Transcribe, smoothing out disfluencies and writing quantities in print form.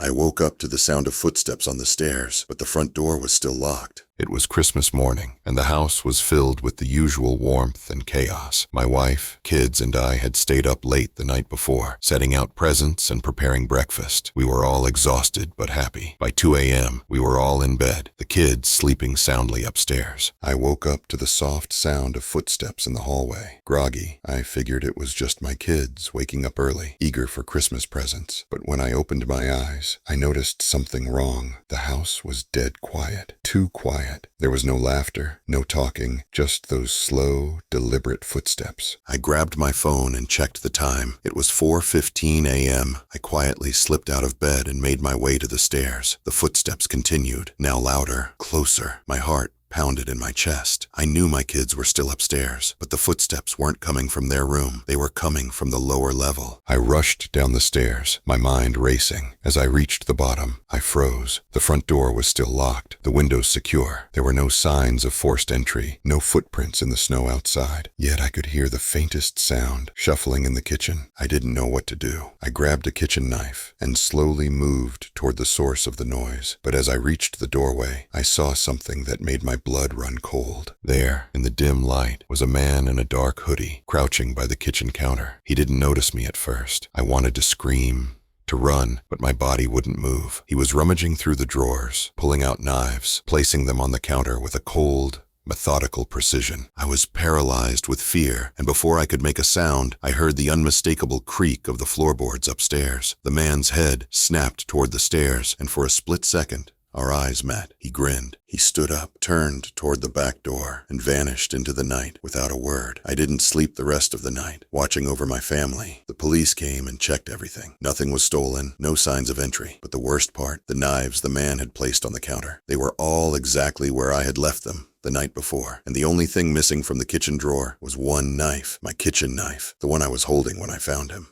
I woke up to the sound of footsteps on the stairs, but the front door was still locked. It was Christmas morning, and the house was filled with the usual warmth and chaos. My wife, kids, and I had stayed up late the night before, setting out presents and preparing breakfast. We were all exhausted but happy. By 2 a.m., we were all in bed, the kids sleeping soundly upstairs. I woke up to the soft sound of footsteps in the hallway. Groggy, I figured it was just my kids waking up early, eager for Christmas presents. But when I opened my eyes, I noticed something wrong. The house was dead quiet, too quiet. There was no laughter, no talking, just those slow, deliberate footsteps. I grabbed my phone and checked the time. It was 4:15 a.m. I quietly slipped out of bed and made my way to the stairs. The footsteps continued, now louder, closer. My heart pounded in my chest. I knew my kids were still upstairs, but the footsteps weren't coming from their room. They were coming from the lower level. I rushed down the stairs, my mind racing. As I reached the bottom, I froze. The front door was still locked, the windows secure. There were no signs of forced entry, no footprints in the snow outside. Yet I could hear the faintest sound, shuffling in the kitchen. I didn't know what to do. I grabbed a kitchen knife and slowly moved toward the source of the noise. But as I reached the doorway, I saw something that made my blood run cold. There, in the dim light, was a man in a dark hoodie, crouching by the kitchen counter. He didn't notice me at first. I wanted to scream, to run, but my body wouldn't move. He was rummaging through the drawers, pulling out knives, placing them on the counter with a cold, methodical precision. I was paralyzed with fear, and before I could make a sound, I heard the unmistakable creak of the floorboards upstairs. The man's head snapped toward the stairs, and for a split second, our eyes met. He grinned. He stood up, turned toward the back door, and vanished into the night without a word. I didn't sleep the rest of the night, watching over my family. The police came and checked everything. Nothing was stolen, no signs of entry. But the worst part, the knives the man had placed on the counter. They were all exactly where I had left them the night before, and the only thing missing from the kitchen drawer was one knife, my kitchen knife, the one I was holding when I found him.